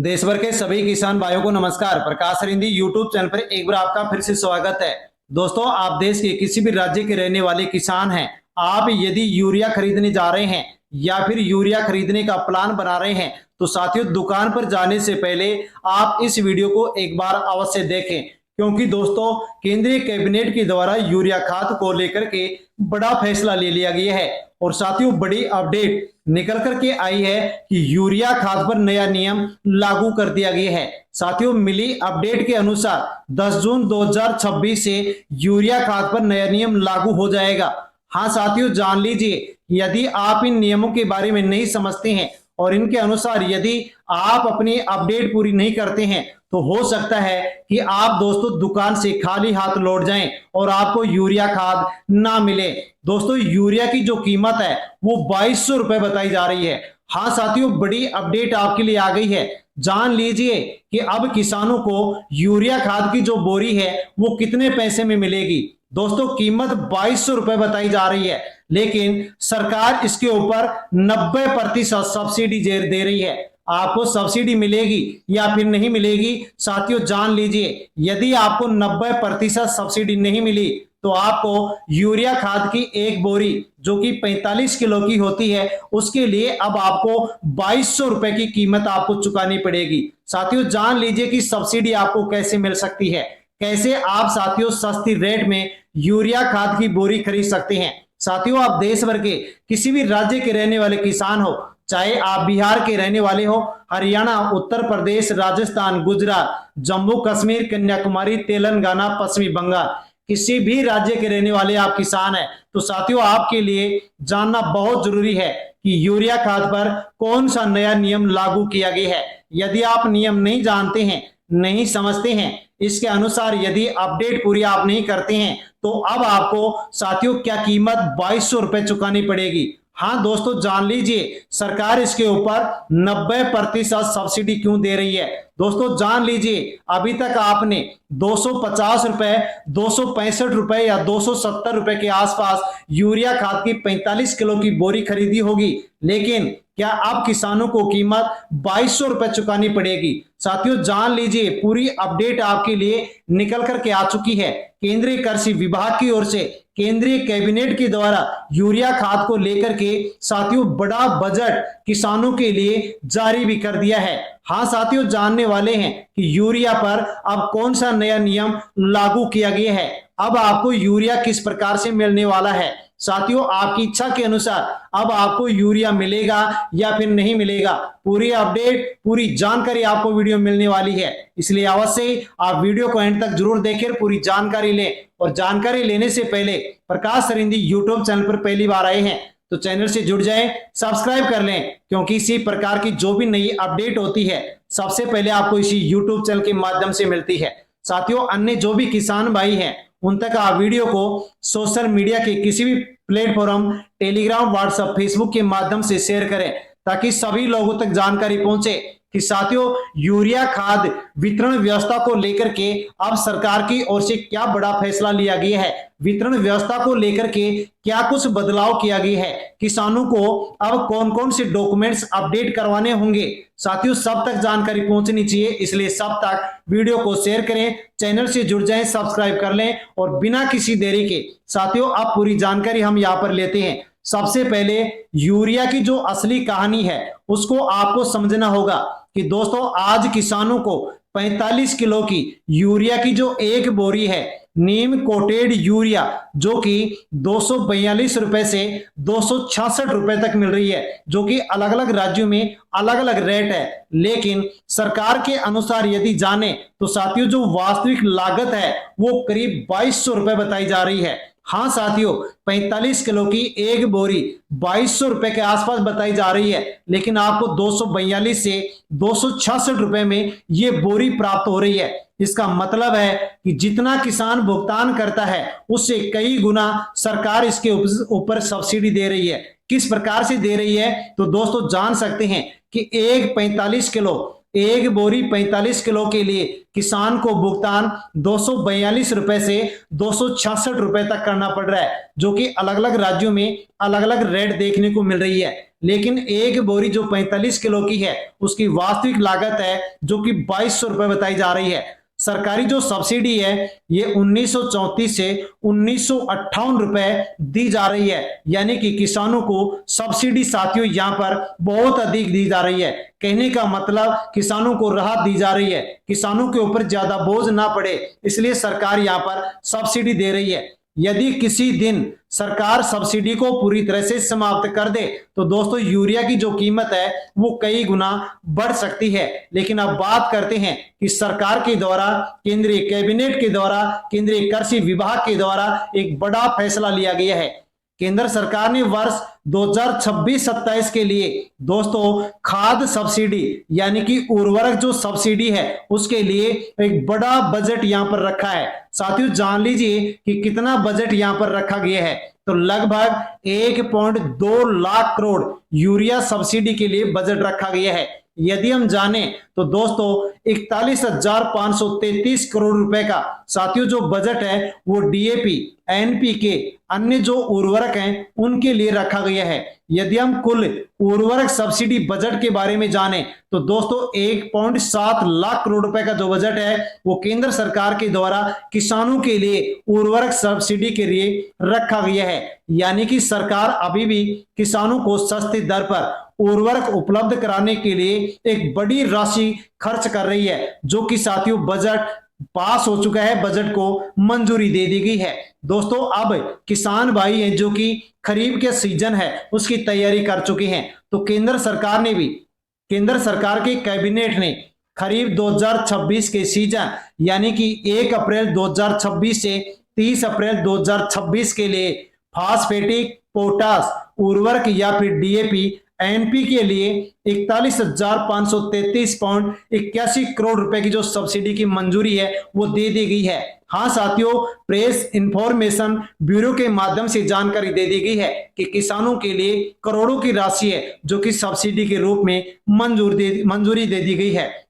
देश भर के सभी किसान भाइयों को नमस्कार। प्रकाश रिंदी यूट्यूब चैनल पर एक बार आपका फिर से स्वागत है। दोस्तों, आप देश के किसी भी राज्य के रहने वाले किसान हैं, आप यदि यूरिया खरीदने जा रहे हैं या फिर यूरिया खरीदने का प्लान बना रहे हैं तो साथियों, दुकान पर जाने से पहले आप इस वीडियो को एक बार अवश्य देखें, क्योंकि दोस्तों केंद्रीय कैबिनेट के द्वारा यूरिया खाद को लेकर के बड़ा फैसला ले लिया गया है और साथियों बड़ी अपडेट निकल करके आई है कि यूरिया खाद पर नया नियम लागू कर दिया गया है। साथियों, मिली अपडेट के अनुसार 10 जून 2026 से यूरिया खाद पर नया नियम लागू हो जाएगा। हाँ साथियों, जान लीजिए, यदि आप इन नियमों के बारे में नहीं समझते हैं और इनके अनुसार यदि आप अपनी अपडेट पूरी नहीं करते हैं तो हो सकता है कि आप दोस्तों दुकान से खाली हाथ लौट जाएं और आपको यूरिया खाद ना मिले। दोस्तों, यूरिया की जो कीमत है वो 2200 रुपए बताई जा रही है। हाँ साथियों, बड़ी अपडेट आपके लिए आ गई है। जान लीजिए कि अब किसानों को यूरिया खाद की जो बोरी है वो कितने पैसे में मिलेगी। दोस्तों, कीमत 2200 रुपए बताई जा रही है, लेकिन सरकार इसके ऊपर 90% सब्सिडी दे रही है। आपको सब्सिडी मिलेगी या फिर नहीं मिलेगी, साथियों जान लीजिए, यदि आपको 90% सब्सिडी नहीं मिली तो आपको यूरिया खाद की एक बोरी जो कि 45 किलो की होती है उसके लिए अब आपको 2200 रुपए की कीमत आपको चुकानी पड़ेगी। साथियों जान लीजिए कि सब्सिडी आपको कैसे मिल सकती है, कैसे आप साथियों सस्ती रेट में यूरिया खाद की बोरी खरीद सकते हैं। साथियों, आप देश भर के किसी भी राज्य के रहने वाले किसान हो, चाहे आप बिहार के रहने वाले हो, हरियाणा, उत्तर प्रदेश, राजस्थान, गुजरात, जम्मू कश्मीर, कन्याकुमारी, तेलंगाना, पश्चिमी बंगाल, किसी भी राज्य के रहने वाले आप किसान हैं तो साथियों आपके लिए जानना बहुत जरूरी है कि यूरिया खाद पर कौन सा नया नियम लागू किया गया है। यदि आप नियम नहीं जानते हैं, नहीं समझते हैं, इसके अनुसार यदि अपडेट पूरी आप नहीं करते हैं तो अब आपको साथियों क्या कीमत 2200 रुपए चुकानी पड़ेगी। हाँ दोस्तों, जान लीजिए सरकार इसके ऊपर 90% सब्सिडी क्यों दे रही है। दोस्तों जान लीजिए, अभी तक आपने 250 रुपए, 265 रुपए या 270 रुपए के आसपास यूरिया खाद की 45 किलो की बोरी खरीदी होगी, लेकिन क्या अब किसानों को कीमत 2200 रुपए चुकानी पड़ेगी। साथियों जान लीजिए, पूरी अपडेट आपके लिए निकल करके आ चुकी है। केंद्रीय कृषि विभाग की ओर से केंद्रीय कैबिनेट के द्वारा यूरिया खाद को लेकर के साथियों बड़ा बजट किसानों के लिए जारी भी कर दिया है। हाँ साथियों, जानने वाले हैं कि यूरिया पर अब कौन सा नया नियम लागू किया गया है, अब आपको यूरिया किस प्रकार से मिलने वाला है। साथियों, आपकी इच्छा के अनुसार अब आपको यूरिया मिलेगा या फिर नहीं मिलेगा, पूरी अपडेट, पूरी जानकारी आपको वीडियो मिलने वाली है। इसलिए अवश्य आप वीडियो को एंड तक जरूर देखें, पूरी जानकारी लें। और जानकारी लेने से पहले प्रकाश रिंदी यूट्यूब चैनल पर पहली बार आए हैं तो चैनल से जुड़ जाएं, सब्सक्राइब कर लें, क्योंकि इसी प्रकार की जो भी नई अपडेट होती है सबसे पहले आपको इसी यूट्यूब चैनल के माध्यम से मिलती है। साथियों, अन्य जो भी किसान भाई हैं उन तक आप वीडियो को सोशल मीडिया के किसी भी प्लेटफॉर्म, टेलीग्राम, व्हाट्सएप, फेसबुक के माध्यम से शेयर करें ताकि सभी लोगों तक जानकारी पहुंचे कि साथियों यूरिया खाद वितरण व्यवस्था को लेकर के अब सरकार की ओर से क्या बड़ा फैसला लिया गया है, वितरण व्यवस्था को लेकर के क्या कुछ बदलाव किया गया है, किसानों को अब कौन कौन से डॉक्यूमेंट्स अपडेट करवाने होंगे। साथियों सब तक जानकारी पहुंचनी चाहिए, इसलिए सब तक वीडियो को शेयर करें, चैनल से जुड़ जाएं, सब्सक्राइब कर लें और बिना किसी देरी के साथियों अब पूरी जानकारी हम यहाँ पर लेते हैं। सबसे पहले यूरिया की जो असली कहानी है उसको आपको समझना होगा कि दोस्तों आज किसानों को 45 किलो की यूरिया की जो एक बोरी है नीम कोटेड यूरिया जो कि 242 रुपए से 266 रुपए तक मिल रही है, जो कि अलग अलग राज्यों में अलग अलग रेट है। लेकिन सरकार के अनुसार यदि जाने तो साथियों जो वास्तविक लागत है वो करीब 2200 रुपए बताई जा रही है। हाँ साथियों, 45 किलो की एक बोरी 2200 रुपए के आसपास बताई जा रही है, लेकिन आपको 242 से 266 रुपए में ये बोरी प्राप्त हो रही है। इसका मतलब है कि जितना किसान भुगतान करता है उससे कई गुना सरकार इसके ऊपर सब्सिडी दे रही है। किस प्रकार से दे रही है तो दोस्तों जान सकते हैं कि एक बोरी 45 किलो के लिए किसान को भुगतान 242 रुपए से 266 रुपए तक करना पड़ रहा है, जो कि अलग अलग राज्यों में अलग अलग रेट देखने को मिल रही है। लेकिन एक बोरी जो 45 किलो की है उसकी वास्तविक लागत है जो कि 2200 रुपए बताई जा रही है। सरकारी जो सब्सिडी है ये 1934 से 1958 रुपए दी जा रही है, यानी कि किसानों को सब्सिडी साथियों यहां पर बहुत अधिक दी जा रही है। कहने का मतलब किसानों को राहत दी जा रही है, किसानों के ऊपर ज्यादा बोझ ना पड़े, इसलिए सरकार यहां पर सब्सिडी दे रही है। यदि किसी दिन सरकार सब्सिडी को पूरी तरह से समाप्त कर दे तो दोस्तों यूरिया की जो कीमत है वो कई गुना बढ़ सकती है। लेकिन अब बात करते हैं कि सरकार के द्वारा, केंद्रीय कैबिनेट के द्वारा, केंद्रीय कृषि विभाग के द्वारा एक बड़ा फैसला लिया गया है। केंद्र सरकार ने वर्ष 2026-27 के लिए दोस्तों खाद सब्सिडी यानी कि उर्वरक जो सब्सिडी है उसके लिए एक बड़ा बजट यहां पर रखा है। साथियों जान लीजिए कि कितना बजट यहां पर रखा गया है, तो लगभग 1.2 लाख करोड़ यूरिया सब्सिडी के लिए बजट रखा गया है। यदि हम जाने तो दोस्तों 41,533 करोड़ रुपए का साथियों जो बजट है वो डीएपी, एनपीके, अन्य जो उर्वरक हैं उनके लिए रखा गया है। यदि हम कुल उर्वरक सब्सिडी बजट के बारे में जाने तो दोस्तों 1.7 लाख करोड़ रुपए का जो बजट है वो केंद्र सरकार के द्वारा किसानों के लिए उर्वरक सब्सिडी के लिए रखा गया है। यानी कि सरकार अभी भी किसानों को सस्ती दर पर उर्वरक उपलब्ध कराने के लिए एक बड़ी राशि खर्च कर रही है, जो कि साथियों बजट पास हो चुका है, बजट को मंजूरी दे दी गई है। दोस्तों अब किसान भाई हैं जो कि खरीफ के सीजन है उसकी तैयारी कर चुके हैं, तो केंद्र सरकार के कैबिनेट ने खरीफ 2026 के सीजन यानी कि 1 अप्रैल 2026 से 30 अप्रैल 2026 के लिए फास्फेटिक, पोटास उर्वरक या फिर डीएपी, एनपी के लिए 41,533.81 करोड़ रुपए की जो सब्सिडी की मंजूरी है वो दे दी गई है। हाँ साथियों, प्रेस इंफॉर्मेशन ब्यूरो के माध्यम से जानकारी दे दी गई है कि किसानों के लिए करोड़ों की राशि है जो कि सब्सिडी के रूप में मंजूरी दे दी गई है।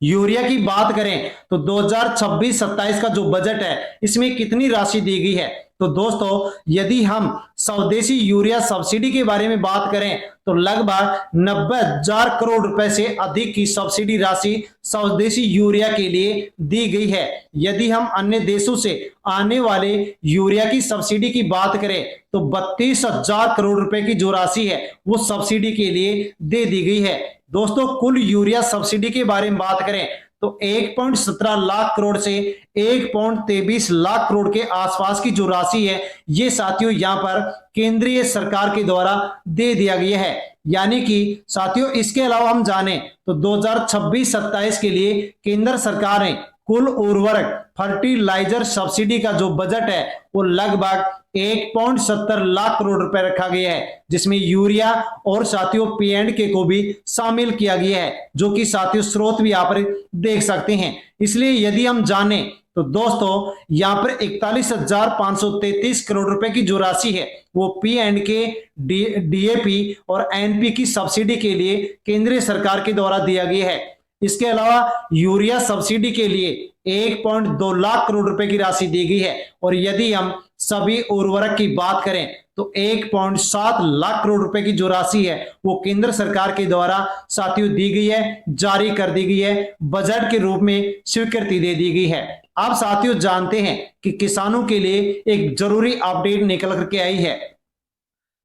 यूरिया की बात करें तो 2026-27 का जो बजट है इसमें कितनी राशि दी गई है, तो दोस्तों यदि हम स्वदेशी यूरिया सब्सिडी के बारे में बात करें तो लगभग 90,000 करोड़ रुपए से अधिक की सब्सिडी राशि स्वदेशी यूरिया के लिए दी गई है। यदि हम अन्य देशों से आने वाले यूरिया की सब्सिडी की बात करें तो 32,000 करोड़ रुपए की जो राशि है वो सब्सिडी के लिए दे दी गई है। दोस्तों कुल यूरिया सब्सिडी के बारे में बात करें तो 1.17 लाख करोड़ से 1.23 लाख करोड़ के आसपास की जो राशि है ये साथियों यहां पर केंद्रीय सरकार के द्वारा दे दिया गया है। यानी कि साथियों इसके अलावा हम जाने तो 2026-27 के लिए केंद्र सरकार ने कुल उर्वरक फर्टिलाइजर सब्सिडी का जो बजट है वो लगभग 1.70 लाख करोड़ रुपए रखा गया है, जिसमें यूरिया और साथियों पी&के को भी शामिल किया गया है, जो कि साथियों स्रोत भी यहाँ पर देख सकते हैं। इसलिए यदि हम जाने तो दोस्तों यहाँ पर 41,533 करोड़ रुपए की जो राशि है वो पी&के, डीएपी और एनपी की सब्सिडी के लिए केंद्रीय सरकार के द्वारा दिया गया है। इसके अलावा यूरिया सब्सिडी के लिए 1.2 लाख करोड़ रुपए की राशि दी गई है, और यदि हम सभी उर्वरक की बात करें तो 1.7 लाख करोड़ रुपए की जो राशि है वो केंद्र सरकार के द्वारा साथियों दी गई है, जारी कर दी गई है, बजट के रूप में स्वीकृति दे दी गई है। आप साथियों जानते हैं कि किसानों के लिए एक जरूरी अपडेट निकल करके आई है।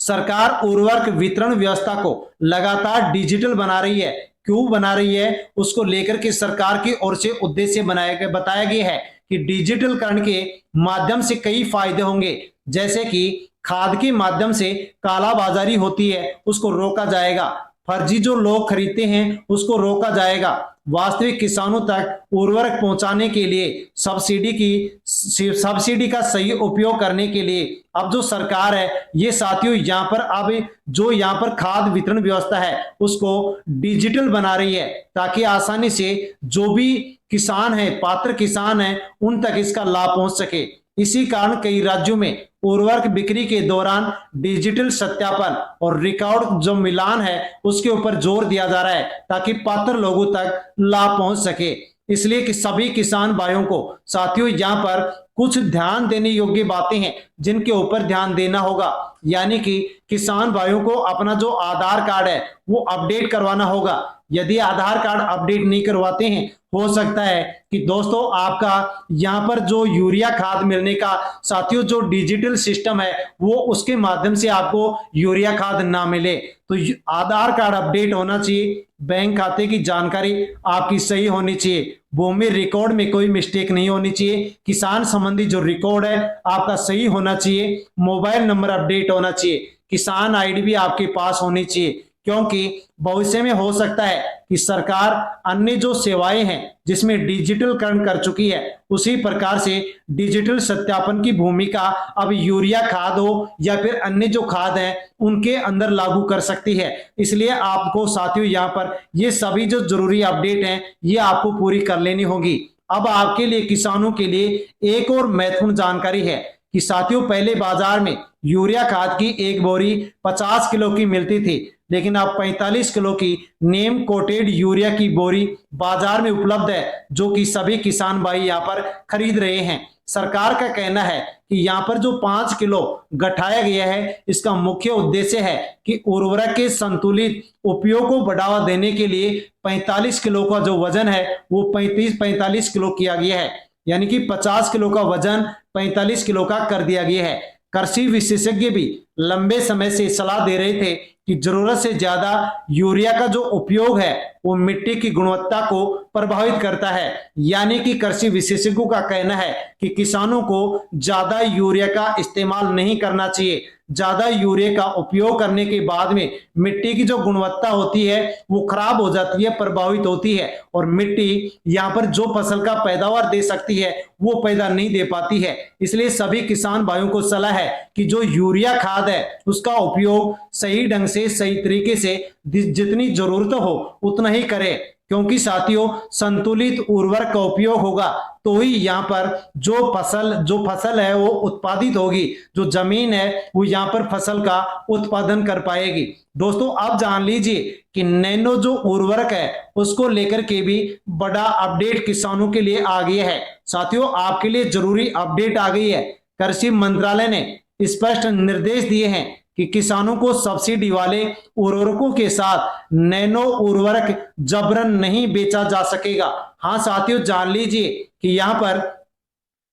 सरकार उर्वरक वितरण व्यवस्था को लगातार डिजिटल बना रही है। क्यों बना रही है उसको लेकर के सरकार की ओर से उद्देश्य बताया गया है कि डिजिटलकरण के माध्यम से कई फायदे होंगे, जैसे कि खाद के माध्यम से कालाबाजारी होती है उसको रोका जाएगा, फर्जी जो लोग खरीदते हैं उसको रोका जाएगा, वास्तविक किसानों तक उर्वरक पहुंचाने के लिए सब्सिडी का सही उपयोग करने के लिए अब जो सरकार है ये साथियों यहाँ पर अब जो यहाँ पर खाद वितरण व्यवस्था है उसको डिजिटल बना रही है, ताकि आसानी से जो भी किसान है, पात्र किसान है, उन तक इसका लाभ पहुंच सके। इसी कारण कई राज्यों में उर्वरक बिक्री के दौरान डिजिटल सत्यापन और रिकॉर्ड जो मिलान है उसके ऊपर जोर दिया जा रहा है, ताकि पात्र लोगों तक लाभ पहुंच सके। इसलिए कि सभी किसान भाइयों को साथियों यहाँ पर कुछ ध्यान देने योग्य बातें हैं जिनके ऊपर ध्यान देना होगा। यानी कि किसान भाइयों को अपना जो आधार कार्ड है वो अपडेट करवाना होगा। यदि आधार कार्ड अपडेट नहीं करवाते हैं, हो सकता है कि दोस्तों आपका यहाँ पर जो यूरिया खाद मिलने का साथियों जो डिजिटल सिस्टम है वो उसके माध्यम से आपको यूरिया खाद ना मिले। तो आधार कार्ड अपडेट होना चाहिए, बैंक खाते की जानकारी आपकी सही होनी चाहिए, भूमि रिकॉर्ड में कोई मिस्टेक नहीं होनी चाहिए, किसान संबंधी जो रिकॉर्ड है आपका सही होना चाहिए, मोबाइल नंबर अपडेट होना चाहिए, किसान आईडी भी आपके पास होनी चाहिए। क्योंकि भविष्य में हो सकता है कि सरकार अन्य जो सेवाएं हैं जिसमें डिजिटलकरण कर चुकी है उसी प्रकार से डिजिटल सत्यापन की भूमिका अब यूरिया खाद हो या फिर अन्य जो खाद है उनके अंदर लागू कर सकती है। इसलिए आपको साथियों यहाँ पर ये सभी जो जरूरी अपडेट हैं ये आपको पूरी कर लेनी होगी। अब आपके लिए किसानों के लिए एक और महत्वपूर्ण जानकारी है कि साथियों पहले बाजार में यूरिया खाद की एक बोरी 50 किलो की मिलती थी, लेकिन अब 45 किलो की नेम कोटेड यूरिया की बोरी बाजार में उपलब्ध है जो कि सभी किसान भाई यहाँ पर खरीद रहे हैं। सरकार का कहना है कि यहाँ पर जो 5 किलो घटाया गया है इसका मुख्य उद्देश्य है कि उर्वरक के संतुलित उपयोग को बढ़ावा देने के लिए 45 किलो का जो वजन है वो 45 किलो किया गया है, यानी कि 50 किलो का वजन 45 किलो का कर दिया गया है। कृषि विशेषज्ञ भी लंबे समय से सलाह दे रहे थे कि जरूरत से ज्यादा यूरिया का जो उपयोग है वो मिट्टी की गुणवत्ता को प्रभावित करता है। यानी कि कृषि विशेषज्ञों का कहना है कि किसानों को ज्यादा यूरिया का इस्तेमाल नहीं करना चाहिए। ज्यादा यूरिया का उपयोग करने के बाद में मिट्टी की जो गुणवत्ता होती है वो खराब हो जाती है, प्रभावित होती है, और मिट्टी यहाँ पर जो फसल का पैदावार दे सकती है वो पैदा नहीं दे पाती है। इसलिए सभी किसान भाइयों को सलाह है कि जो यूरिया खाद है उसका उपयोग सही ढंग से सही तरीके से जितनी जरूरत हो उतना ही करें, क्योंकि साथियों संतुलित उर्वरक का उपयोग होगा तो ही यहाँ पर जो फसल है वो उत्पादित होगी, जो जमीन है वो यहाँ पर फसल का उत्पादन कर पाएगी। दोस्तों अब जान लीजिए कि नैनो जो उर्वरक है उसको लेकर के भी बड़ा अपडेट किसानों के लिए आ गया है। साथियों आपके लिए जरूरी अपडेट आ गई है। कृषि मंत्रालय ने स्पष्ट निर्देश दिए हैं कि किसानों को सब्सिडी वाले उर्वरकों के साथ नैनो उर्वरक जबरन नहीं बेचा जा सकेगा। हाँ साथियों जान लीजिए कि यहाँ पर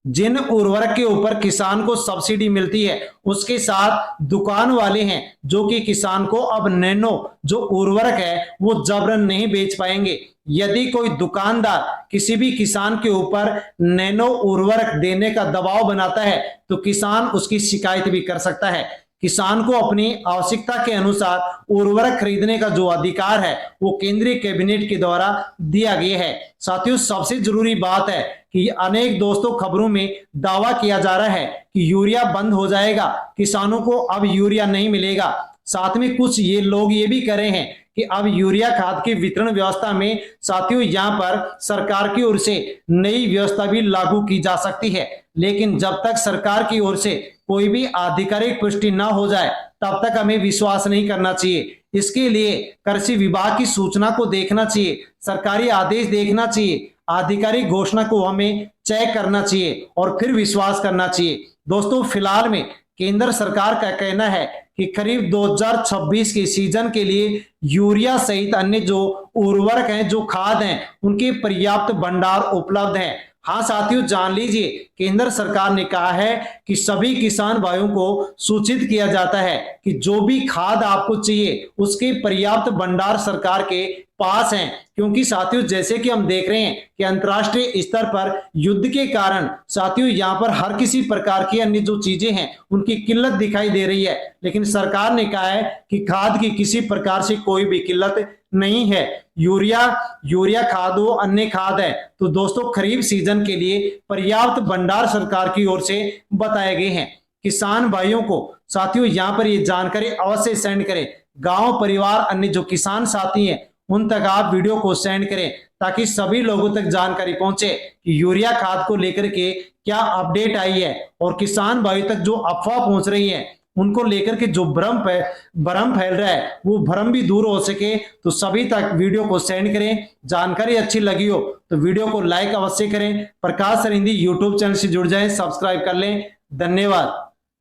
जिन उर्वरक के ऊपर किसान को सब्सिडी मिलती है उसके साथ दुकान वाले हैं जो कि किसान को अब नैनो जो उर्वरक है वो जबरन नहीं बेच पाएंगे। यदि कोई दुकानदार किसी भी किसान के ऊपर नैनो उर्वरक देने का दबाव बनाता है तो किसान उसकी शिकायत भी कर सकता है। किसान को अपनी आवश्यकता के अनुसार उर्वरक खरीदने का जो अधिकार है वो केंद्रीय कैबिनेट के द्वारा दिया गया है। साथियों सबसे जरूरी बात है कि अनेक दोस्तों खबरों में दावा किया जा रहा है कि यूरिया बंद हो जाएगा, किसानों को अब यूरिया नहीं मिलेगा। साथ में कुछ ये लोग ये भी कह रहे हैं कि अब यूरिया खाद की वितरण व्यवस्था में साथियों यहाँ पर सरकार की ओर से नई व्यवस्था भी लागू की जा सकती है, लेकिन जब तक सरकार की ओर से कोई भी आधिकारिक पुष्टि न हो जाए तब तक हमें विश्वास नहीं करना चाहिए। इसके लिए कृषि विभाग की सूचना को देखना चाहिए, सरकारी आदेश देखना चाहिए, आधिकारिक घोषणा को हमें चेक करना चाहिए और फिर विश्वास करना चाहिए। दोस्तों फिलहाल में केंद्र सरकार का कहना है कि करीब 2026 के सीजन के लिए यूरिया सहित अन्य जो उर्वरक हैं जो खाद हैं उनके पर्याप्त भंडार उपलब्ध हैं। हाँ साथियों जान लीजिए केंद्र सरकार ने कहा है कि सभी किसान भाइयों को सूचित किया जाता है कि जो भी खाद आपको चाहिए उसके पर्याप्त भंडार सरकार के पास हैं, क्योंकि साथियों जैसे कि हम देख रहे हैं कि अंतर्राष्ट्रीय स्तर पर युद्ध के कारण साथियों यहाँ पर हर किसी प्रकार की अन्य जो चीजें हैं उनकी किल्लत दिखाई दे रही है, लेकिन सरकार ने कहा है कि खाद की किसी प्रकार से कोई भी किल्लत नहीं है। यूरिया खाद हो अन्य खाद है तो दोस्तों खरीफ सीजन के लिए पर्याप्त भंडार सरकार की ओर से बताए गए हैं। किसान भाइयों को साथियों यहाँ पर ये जानकारी अवश्य सेंड करें। गांव परिवार अन्य जो किसान साथी हैं उन तक आप वीडियो को सेंड करें ताकि सभी लोगों तक जानकारी पहुंचे कि यूरिया खाद को लेकर के क्या अपडेट आई है और किसान भाइयों तक जो अफवाह पहुंच रही है उनको लेकर के जो भ्रम फैल रहा है वो भ्रम भी दूर हो सके, तो सभी तक वीडियो को सेंड करें। जानकारी अच्छी लगी हो तो वीडियो को लाइक अवश्य करें। प्रकाश सर हिंदी यूट्यूब चैनल से जुड़ जाएं, सब्सक्राइब कर लें। धन्यवाद।